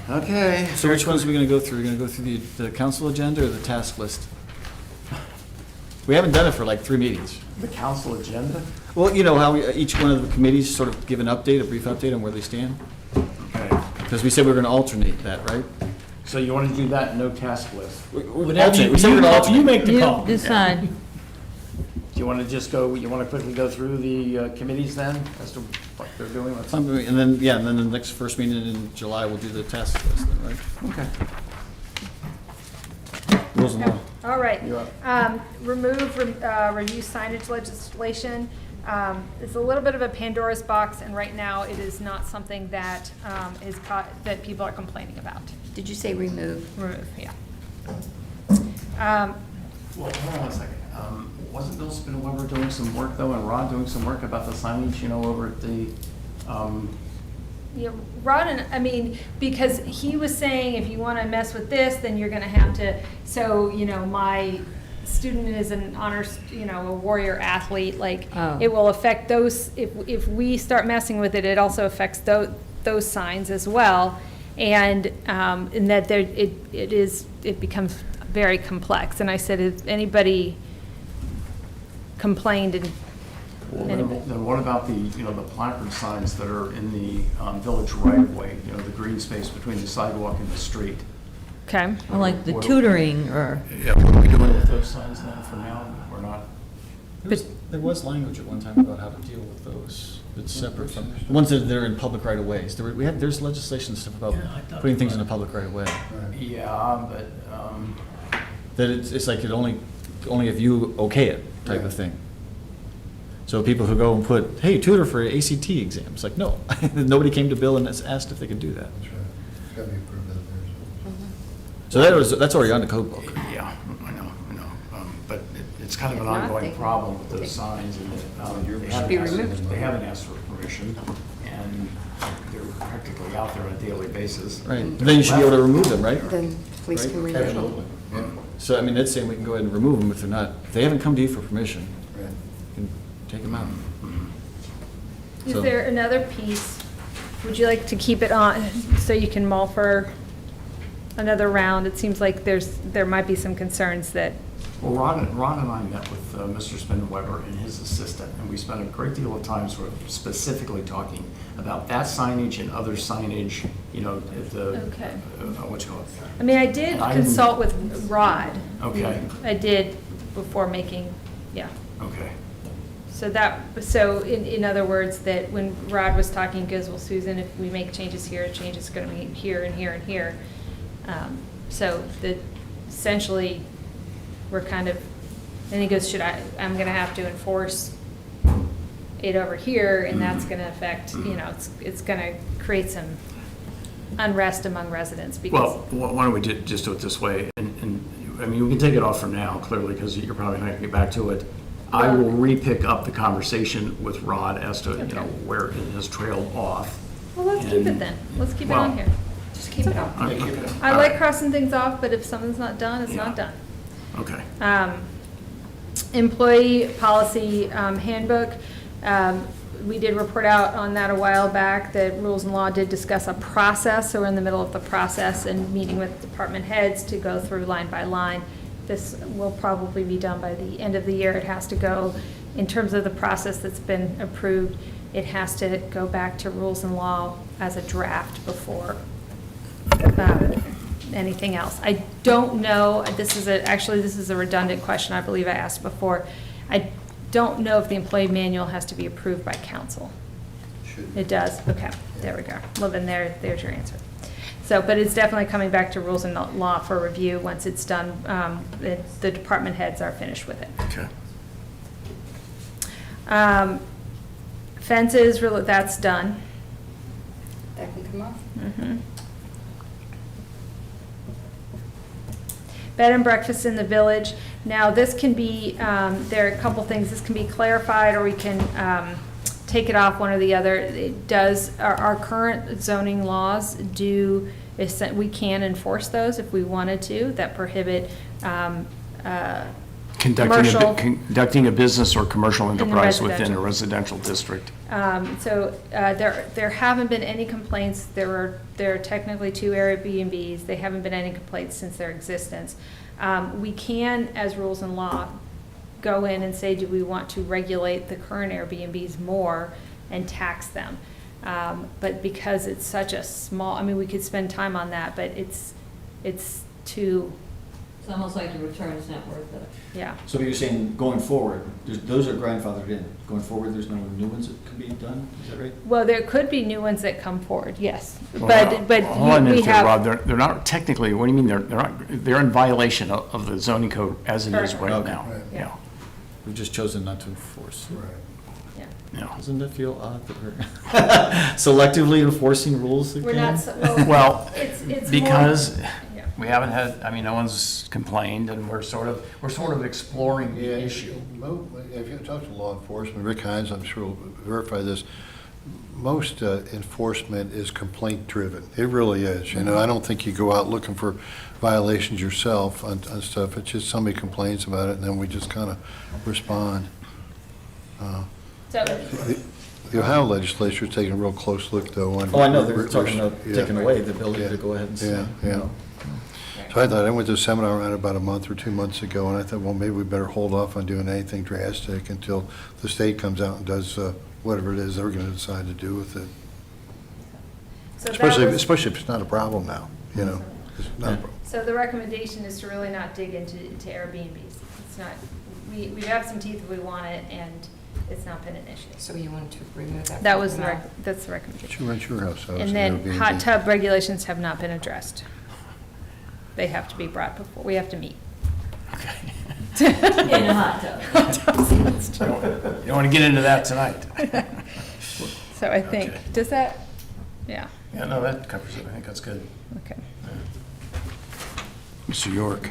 Okay. So which ones are we going to go through? We're going to go through the council agenda or the task list? We haven't done it for like 3 meetings. The council agenda? Well, you know how each one of the committees sort of give an update, a brief update on where they stand? Okay. Because we said we were going to alternate that, right? So you want to do that, no task list? Whatever you, We said we were going to alternate. you make the You call. decide. Do you want to just go, you want to quickly go through the committees then, as to what they're doing? Let's- And then, yeah, and then the next first meeting in July, we'll do the task list then, right? Okay. Rules and law. All right. You're up. Review signage legislation. It's a little bit of a Pandora's box, and right now it is not something that that people are complaining about. Did you say remove? Remove, yeah. Well, hold on one second. Wasn't Bill Spinweber doing some work though, and Rod doing some work about the signage, over at the, Yeah, Rod, and, I mean, because he was saying if you want to mess with this, then you're going to have to, so, my student is an honors, a warrior athlete, like, Oh. it will affect those, if we start messing with it, it also affects those signs as well. And that it becomes very complex. And I said, if anybody complained and then what about the, the placard signs that are in the village right of way, the green space between the sidewalk and the street? Okay. Or like the tutoring or, Yeah, what are we doing with those signs then for now, or not? There was language at one time about how to deal with those. It's separate from, the ones that are in public right of ways. There's legislation and stuff about Yeah, I thought putting things in about a public right of way. Yeah, but, That it's like only if you okay it type of thing. So people who go and put, hey, tutor for ACT exams, like, no. Nobody came to Bill and asked if they could do that. That's right. It's gotta be approved out there. So that's already on the code book. yeah, I know. But it's kind of an If not, ongoing they- problem with those signs, and they haven't be asked- removed. They haven't asked for permission, and they're practically out there on a daily basis. Right. Then you should be able to remove them, right? Then police can remove them. Absolutely, yeah, So, I mean, that's saying we can go ahead and remove them if they're not, if they haven't come to you for permission, right. you can take them out. Is So- there another piece? Would you like to keep it on so you can mull for another round? It seems like there might be some concerns that, Well, Ron and I met with Mr. Spinweber and his assistant, and we spent a great deal of time sort of specifically talking about that signage and other signage, at the, Okay. what you call it? I mean, I did I didn't- consult with Rod. Okay. I did before making, yeah. Okay. So in other words, that when Rod was talking, he goes, well, Susan, if we make changes here, change is going to be here and here and here. So essentially, we're kind of, and he goes, I'm going to have to enforce it over here, and that's going to affect, it's going to create some unrest among residents because. Well, why don't we just do it this way? And I mean, we can take it off for now, clearly, because you're probably not going to get back to it. I will re-pick up the conversation with Rod as to, Okay. where it has trailed off. Well, let's keep it then. Let's keep it on here. Just keep it on. I like crossing things off, but if something's not done, it's not done. Okay. Employee policy handbook, we did report out on that a while back, that rules and law did discuss a process, so we're in the middle of the process and meeting with department heads to go through line by line. This will probably be done by the end of the year. It has to go, in terms of the process that's been approved, it has to go back to rules and law as a draft before anything else. I don't know, this is a redundant question I believe I asked before. I don't know if the employee manual has to be approved by council. It does, okay, there we go. Well, then there's your answer. So, but it's definitely coming back to rules and law for review once it's done, the department heads are finished with it. Okay. Fences, that's done. That can come off. Bed and breakfast in the village. Now, this can be, there are a couple things, this can be clarified, or we can take it off, one or the other. It does, our current zoning laws do, we can enforce those if we wanted to, that prohibit commercial. Conducting a business or commercial enterprise within a residential. residential district. So there haven't been any complaints. There are technically 2 Airbnbs. They haven't been any complaints since their existence. We can, as rules and law, go in and say, do we want to regulate the current Airbnbs more and tax them? But because it's such a small, I mean, we could spend time on that, but it's too, It's almost like the return's not worth it. yeah. So you're saying going forward, those are grandfathered in. Going forward, there's no new ones that can be done, is that right? Well, there could be new ones that come forward, yes. Well, But hold on a we minute there, have. Rob, they're not technically, what do you mean, they're in violation of the zoning code as it is Correct. right Okay. now. Right. Yeah, We've just chosen not to enforce. Yeah. yeah. Doesn't it feel odd that we're selectively enforcing rules again? We're not, Well, it's more. because Yeah. we haven't had, I mean, no one's complained, and we're sort of exploring the issue. If you talk to law enforcement, Rick Hines, I'm sure will verify this, most enforcement is complaint-driven. It really is. You know, I don't think you go out looking for violations yourself on stuff. It's just somebody complains about it, and then we just kind of respond. So, The Ohio legislature is taking a real close look, though, on... Oh, I know, they're talking about Yeah. taking away the ability to go ahead and say. Yeah. So I went to a seminar around about a month or 2 months ago, and I thought, well, maybe we better hold off on doing anything drastic until the state comes out and does whatever it is they're going to decide to do with it. so Especially that was, if it's not a problem now, you know. It's not a problem. so the recommendation is to really not dig into Airbnbs. It's not, we have some teeth if we want it, and it's not been an issue. So you want to remove that? That from was now? that's the recommendation. You rent your house out. And then hot tub regulations have not been addressed. They have to be brought before, we have to meet. In a hot tub. You don't want to get into that tonight. So I think, Okay. does that, yeah, Yeah, no, that covers it. I think that's good. okay. Mr. York.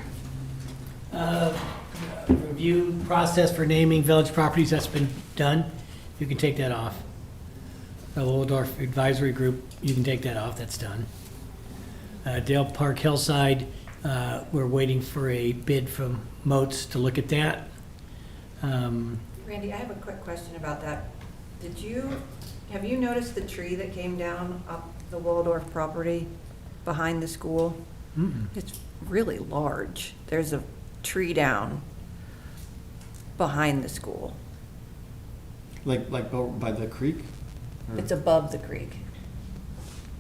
Review process for naming village properties, that's been done. You can take that off. The Waldorf Advisory Group, you can take that off, that's done. Dale Park Hillside, we're waiting for a bid from Moats to look at that. Randy, I have a quick question about that. Have you noticed the tree that came down up the Waldorf property behind the school? It's really large. There's a tree down behind the school. Like by the creek? Or- It's above the creek,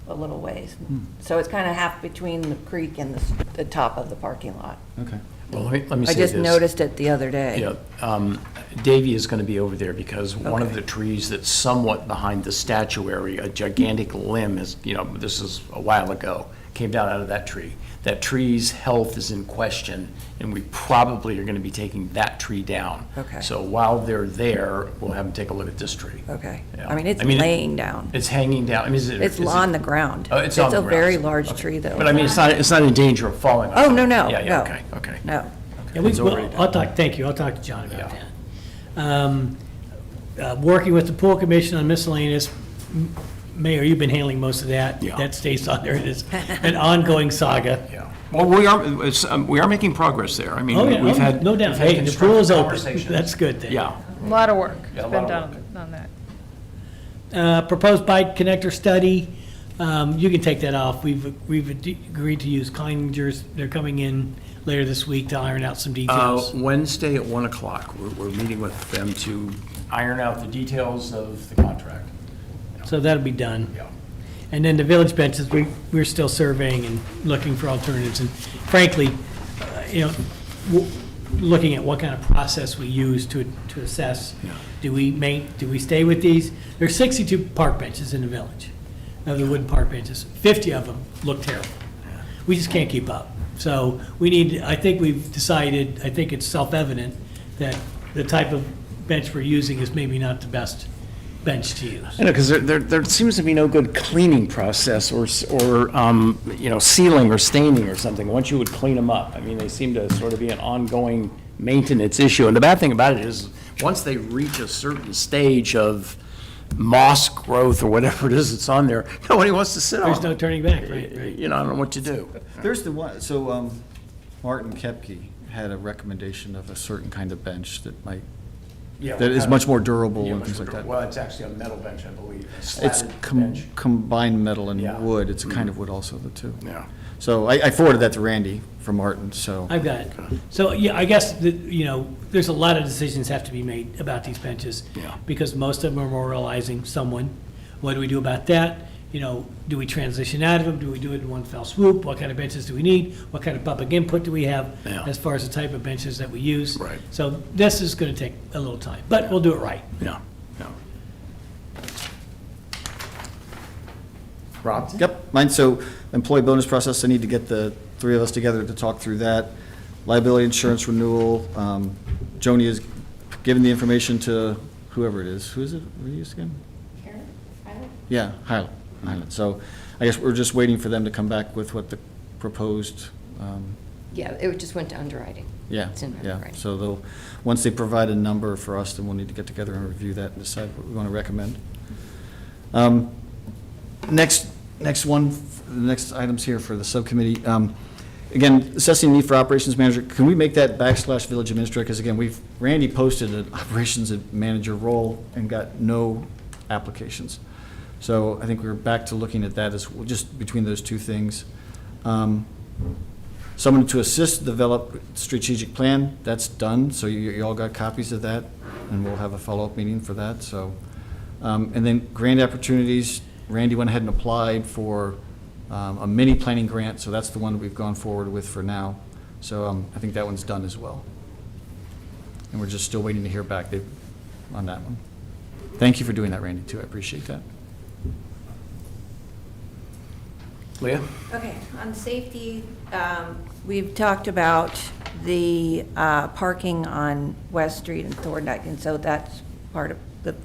a little ways. So it's kind of half between the creek and the top of the parking lot. Okay. Well, let me say I this. just noticed it the other day. Yeah, Davy is going to be over there because one of the trees that's somewhat behind the statuary, a gigantic limb is, this is a while ago, came down out of that tree. That tree's health is in question, and we probably are going to be taking that tree down. Okay. So while they're there, we'll have them take a look at this tree. Okay. Yeah. I mean, it's laying down. It's hanging down. I mean, It's on the ground. Oh, it's on the a ground. very large Okay. tree, though. But I mean, it's not in danger of falling. Oh, no, no, Yeah, no. okay. No. Yeah, It's already I'll done. talk, thank you, I'll talk to John about Yeah. that. Working with the pool commission on miscellaneous, Mayor, you've been handling most of that. Yeah. That stays on there. It is an ongoing saga. Yeah. Well, we are making progress there. I mean, Oh, yeah, we've oh, had. no doubt. we've had Hey, the pool is open. conversations. That's good then. Yeah. A lot of work Yeah, has a been lot of done on that. Proposed bike connector study, you can take that off. We've agreed to use Klinger's. They're coming in later this week to iron out some details. Wednesday at 1 o'clock, we're meeting with them to iron out the details of the contract. So that'll be done. Yeah. And then the village benches, we're still surveying and looking for alternatives. And frankly, looking at what kind of process we use to assess. Yeah. Do we stay with these? There's 62 park benches in the village, of the wooden park benches. 50 of them look terrible. We just can't keep up. So I think we've decided, I think it's self-evident that the type of bench we're using is maybe not the best bench to use. I know, because there seems to be no good cleaning process or sealing or staining or something, once you would clean them up. I mean, they seem to sort of be an ongoing maintenance issue. And the bad thing about it is, once they reach a certain stage of moss growth or whatever it is that's on there, nobody wants to sit on There's no it. turning back, right? You know, I don't know what to do. There's the one, so Martin Kepke had a recommendation of a certain kind of bench that might, that is much more durable and things like that. Well, it's actually a metal bench, I believe. a It's slatted bench. combined metal and Yeah. wood. It's a kind of wood also, the two. Yeah. So I forwarded that to Randy from Martin, so. I've got it. So, yeah, I guess, there's a lot of decisions have to be made about these benches. Yeah. Because most of them are memorializing someone. What do we do about that? Do we transition out of them? Do we do it in one fell swoop? What kind of benches do we need? What kind of public input do we have Yeah. as far as the type of benches that we use? Right. So this is going to take a little time, but we'll do it right. Yeah, yeah. Rob? Yep, mine, so employee bonus process, I need to get the three of us together to talk through that. Liability insurance renewal, Joni has given the information to whoever it is. Who is it? Who is it again? Karen, Highland? Yeah, Highland. So I guess we're just waiting for them to come back with what the proposed, Yeah, it just went to underwriting. yeah, It's in yeah. underwriting. So once they provide a number for us, then we'll need to get together and review that and decide what we want to recommend. Next one, the next items here for the subcommittee. Again, assessing need for operations manager, can we make that /village administrator? Because again, Randy posted an operations manager role and got no applications. So I think we're back to looking at that as, just between those two things. Someone to assist develop strategic plan, that's done, so you all got copies of that, and we'll have a follow-up meeting for that, so. And then grant opportunities, Randy went ahead and applied for a mini planning grant, so that's the one that we've gone forward with for now. So I think that one's done as well. And we're just still waiting to hear back on that one. Thank you for doing that, Randy, too, I appreciate that. Leah? Okay, on safety, we've talked about the parking on West Street and Thorndike, and so that's part of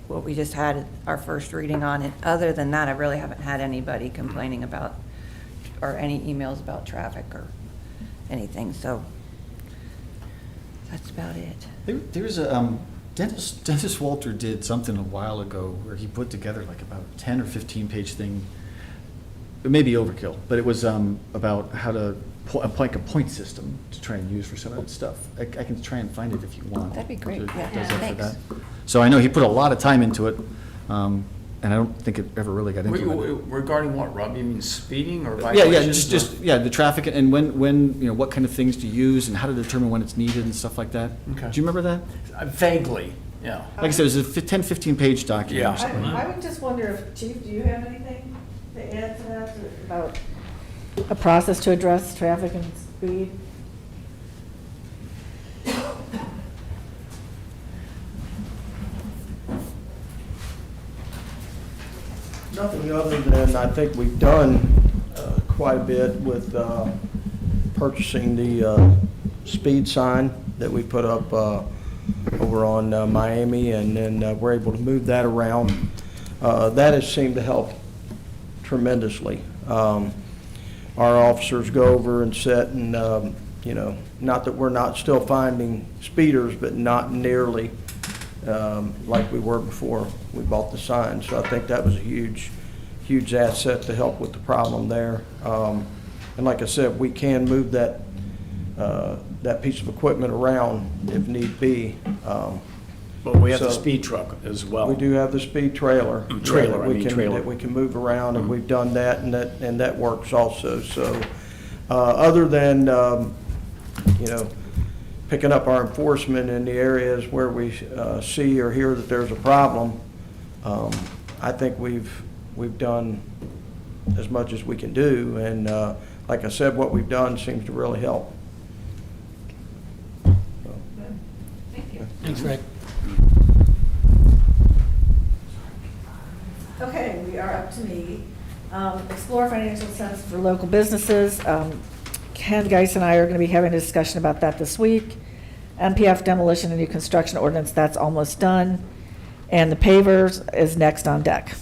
what we just had our first reading on. And other than that, I really haven't had anybody complaining about, or any emails about traffic or anything, so that's about it. There's a, Dennis Walter did something a while ago where he put together like about a 10 or 15-page thing. It may be overkill, but it was about how to like a point system to try and use for some of that stuff. I can try and find it if you want. That'd be great, It yeah, does that for thanks. that. So I know he put a lot of time into it, and I don't think it ever really got implemented. Regarding what, Rob? You mean speeding or Yeah, violations? just the traffic and when what kind of things to use and how to determine when it's needed and stuff like that. Okay. Do you remember that? Vaguely, yeah. Like I said, it was a 10, 15-page document. Yeah. or something. I would just wonder if, Chief, do you have anything to add to that, about a process to address traffic and speed? Nothing other than, I think we've done quite a bit with purchasing the speed sign that we put up over on Miami, and then we're able to move that around. That has seemed to help tremendously. Our officers go over and sit and, not that we're not still finding speeders, but not nearly like we were before we bought the sign. So I think that was a huge huge asset to help with the problem there. And like I said, we can move that piece of equipment around if need be. But we have the So- speed truck as well. We do have the speed trailer. Trailer, that I we mean can- trailer. That we can move around, and we've done that, and that works also. So, other than, picking up our enforcement in the areas where we see or hear that there's a problem, I think we've done as much as we can do. And like I said, what we've done seems to really help. Thanks, Rick. Okay, we are up to me. Explore financial sense for local businesses. Ken Geis and I are going to be having a discussion about that this week. MPF demolition and new construction ordinance, that's almost done. And the pavers is next on deck.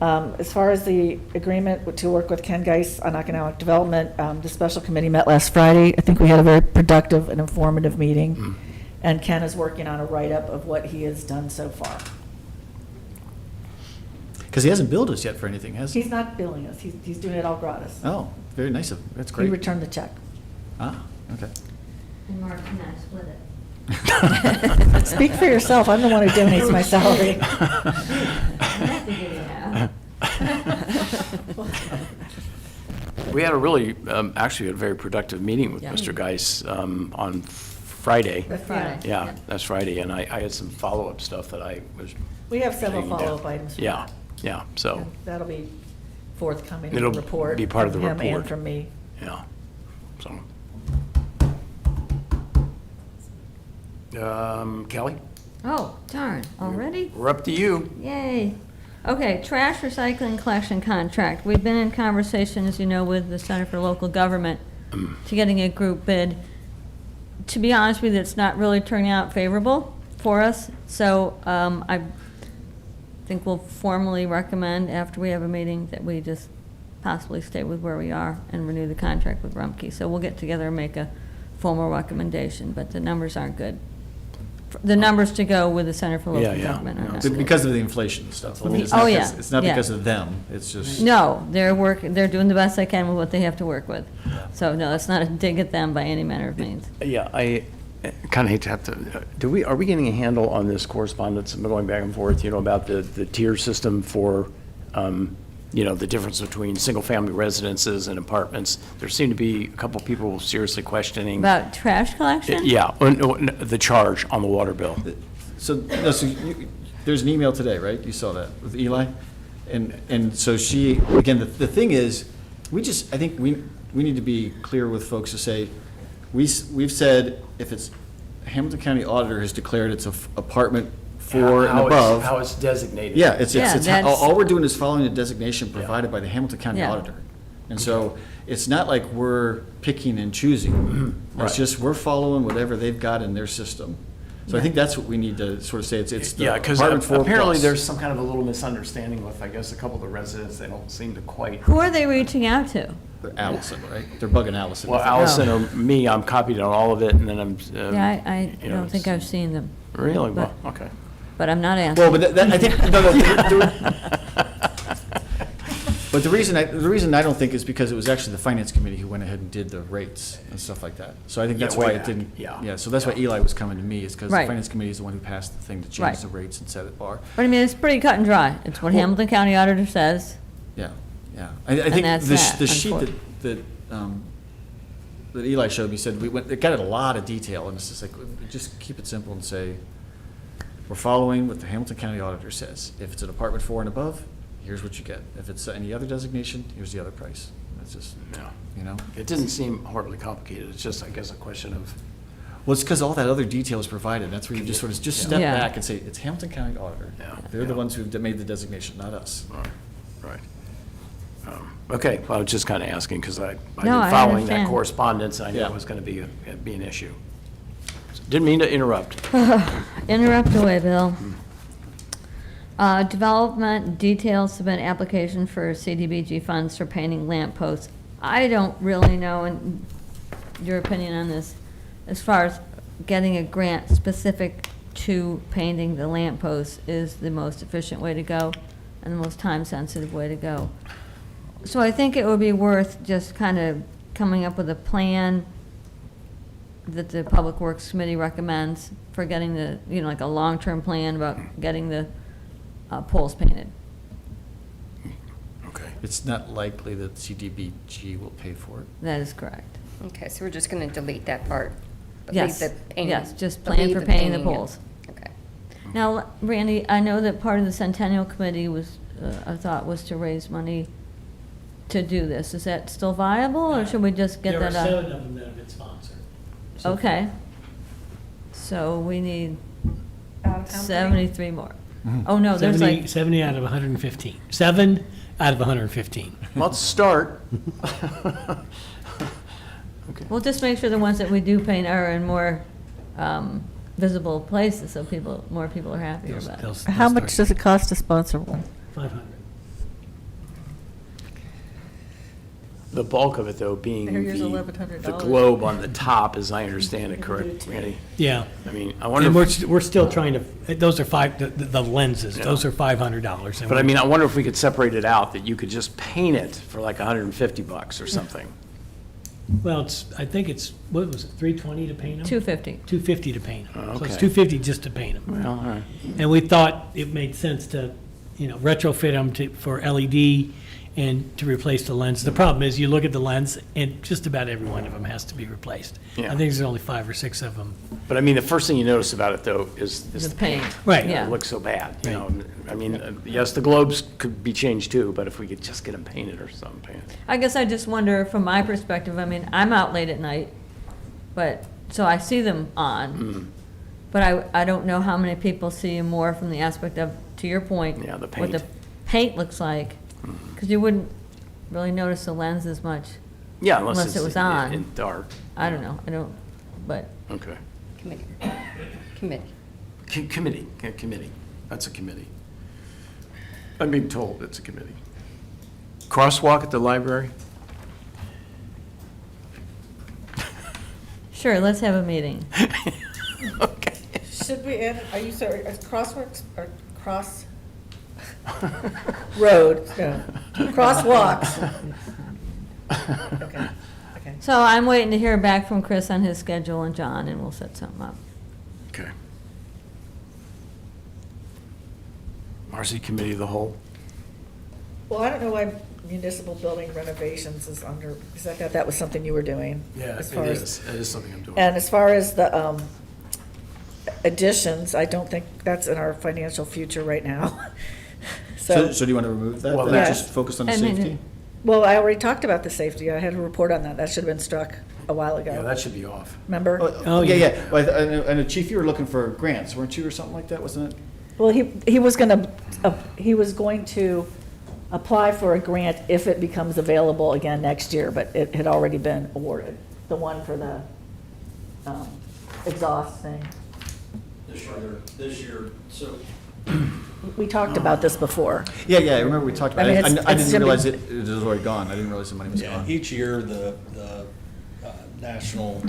As far as the agreement to work with Ken Geis on economic development, the special committee met last Friday. I think we had a very productive and informative meeting. And Ken is working on a write-up of what he has done so far. Because he hasn't billed us yet for anything, has he? He's not billing us, he's doing it all gratis. Oh, very nice of him. That's He great. returned the check. Ah, okay. And Mark and I split it. Speak for yourself, I'm the one who donates my salary. I have to give you half. We had a really, actually, a very productive meeting with Yeah. Mr. Geis on Friday. That's Friday. Yeah, that's Friday, and I had some follow-up stuff that I was. We have several taking down. follow-up items for Yeah, that. yeah, so, And that'll be forthcoming in the It'll report. be part of the from him report. and from me. yeah, so. Kelly, Oh, darn, already? we're up to you. Yay. Okay, trash recycling collection contract. We've been in conversation, as you know, with the Center for Local Government to getting a group bid. To be honest with you, it's not really turning out favorable for us, so I think we'll formally recommend, after we have a meeting, that we just possibly stay with where we are and renew the contract with Rumpke. So we'll get together and make a formal recommendation, but the numbers aren't good. The numbers to go with the Center for Local Yeah. Government are not good. Because of the inflation stuff. I mean, it's Oh, not yeah, because- It's not yeah. because of them, it's just. No, they're doing the best they can with what they have to work with. So, no, it's not a dig at them by any manner of means. Yeah, I kind of hate to have to, are we getting a handle on this correspondence, going back and forth, about the tier system for, the difference between single-family residences and apartments? There seem to be a couple people seriously questioning. About trash collection? Yeah, the charge on the water bill. So, no, there's an email today, right? You saw that with Eli? And so she, again, the thing is, I think we need to be clear with folks to say, we've said if it's, Hamilton County Auditor has declared it's a apartment 4 and above. How it's designated. Yeah, all we're doing is following the designation provided by the Hamilton County Yeah. Auditor. And so it's not like we're picking and choosing. It's Right. just we're following whatever they've got in their system. So I think that's what we need to sort of say. It's the Yeah, because apartment 4 apparently plus. there's some kind of a little misunderstanding with, I guess, a couple of the residents. They don't seem to quite. Who are they reaching out to? Allison, right? They're bugging Allison. Well, Allison or me, I'm copied on all of it, and then I'm. Yeah, I don't think I've seen them, Really? Well, but- okay. but I'm not asking. Well, but I think, but the reason I don't think is because it was actually the Finance Committee who went ahead and did the rates and stuff like that. So I think Yeah, that's way why it back. didn't. Yeah. So that's why Eli was coming to me, is because the Right. Finance Committee is the one who passed the thing to Right. change the rates and set it bar. But I mean, it's pretty cut and dry. It's what Well- Hamilton County Auditor says. Yeah, yeah. I think that's the that, the sheet unfortunately. that Eli showed me said, it got a lot of detail, and it's just like, just keep it simple and say, we're following what the Hamilton County Auditor says. If it's an apartment 4 and above, here's what you get. If it's any other designation, here's the other price. That's just, No. It didn't seem horribly complicated. It's just, I guess, a question of. Well, it's because all that other detail is provided. That's where you just sort of, just step Yeah. back and say, it's Hamilton County Auditor. Yeah. They're the Yeah. ones who've made the designation, not us. Right. Okay, well, I was just kind of asking because I've been No, I following that understand. correspondence, and I knew Yeah. it was going to be an issue. Didn't mean to interrupt. Interrupt away, Bill. Development details submit application for CDBG funds for painting lamp posts. I don't really know, and your opinion on this, as far as getting a grant specific to painting the lamp posts is the most efficient way to go. and the most time-sensitive way to go. So I think it would be worth just kind of coming up with a plan that the Public Works Committee recommends for getting the, like a long-term plan about getting the poles painted. Okay. It's not likely that CDBG will pay for it. That is correct. Okay, so we're just going to delete that part. but leave Yes, the painting- yes, just but plan leave for painting the in. poles. Okay. Now, Randy, I know that part of the Centennial Committee was, I thought, was to raise money to do this. Is that still viable, or should we just get that There are up? 7 of them that have been sponsored. So Okay. So we need How many? 73 more. Mm-hmm. Oh, no, there's 70 like, 70 out of 115. 7 out of 115. Let's start. we'll just make sure the ones that we do paint are in more visible places, so more people are happier about it. How much does it cost to sponsor one? 500. The bulk of it, though, being Here's the $1,100. globe on the top, as I understand it, correct, Randy? Yeah. I mean, I wonder, And if- we're still trying to, those are the lenses, those are $500. and but I we- mean, I wonder if we could separate it out, that you could just paint it for like $150 or something. Well, I think it's, what was it, 320 to paint them? 250. 250 to paint them. Oh, So it's okay. 250 just to paint them. Well, all right. And we thought it made sense to, retrofit them for LED and to replace the lens. The problem is, you look at the lens, and just about every one of them has to be replaced. Yeah. I think there's only 5 or 6 of them. But I mean, the first thing you notice about it, though, is The the paint. paint. Right. Yeah. It looks so bad, you know? I mean, yes, the globes could be changed too, but if we could just get them painted or something, painted. I guess I just wonder, from my perspective, I mean, I'm out late at night, so I see them on. But I don't know how many people see more from the aspect of, to your point. Yeah, the What the paint. paint looks like, because you wouldn't really notice the lens as much. Yeah, Unless unless it it's was on. in dark. I don't know, but Okay. Committee. Committee. Committee. That's a committee. I'm being told it's a committee. Crosswalk at the library? sure, let's have a meeting. Okay. Should we add, are you sorry, is crosswalks or cross road, no, crosswalks? Okay, okay. So I'm waiting to hear back from Chris on his schedule and John, and we'll set something up. Okay. Marcy, committee of the whole? Well, I don't know why municipal building renovations is under, because I thought that was something you were doing. Yeah, as it far as- is. It is something I'm doing. And as far as the additions, I don't think that's in our financial future right now. So do you want to remove that? Well, Then yeah. just focus on the I mean, safety? Well, I already talked about the safety. I had a report on that. That should have been struck a while Yeah, ago. that should be off. Remember? Oh, Yeah, yeah. yeah. Well, I know, Chief, you were looking for grants, weren't you, or something like that, wasn't it? Well, he was going to apply for a grant if it becomes available again next year, but it had already been awarded. The one for the exhaust thing. This year, so. We talked about this before. Yeah, I remember we talked about I mean, it. it's- I it's didn't gonna be- realize it was already gone. I didn't realize the money was Yeah, gone. each year, the national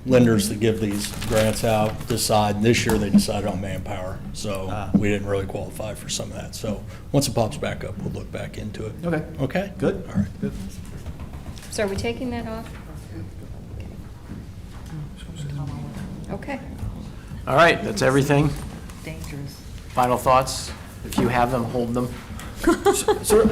lenders that give these grants out decide, this year they decided on manpower, so we didn't really qualify for some of that. So once it pops back up, we'll look back into it. Okay. Okay? Good. All right. Good. So are we taking that off? Okay. All right, that's everything. Dangerous. Final thoughts? If you have them, hold them. So,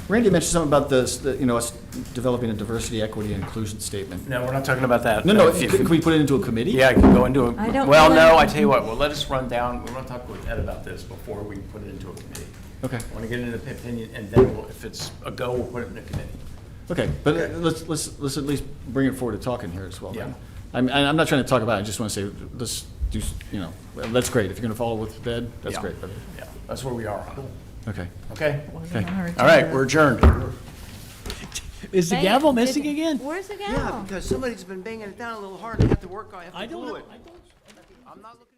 Randy mentioned something about this, us developing a diversity, equity, and inclusion statement. No, we're not talking about that. No, If you- can we put it into a committee? Yeah, I can go into it. I don't Well, know no, that- I tell you what, well, let us run down, we want to talk with Ed about this before we put it into a committee. Okay. I want to get an opinion, and then if it's a go, we'll put it in a committee. Okay, but let's at least bring it forward to talking here as well. Yeah. then. I'm not trying to talk about it, I just want to say, let's do, that's great. If you're going to follow with Ed, that's Yeah. great. But- Yeah, that's where we are on it. Okay. Okay? Okay. All right, we're adjourned. Is the Thank- gavel did- missing again? Where's the gavel? Yeah, because somebody's been banging it down a little hard, and I got to work, I have to I don't glue know. it. I'm not looking.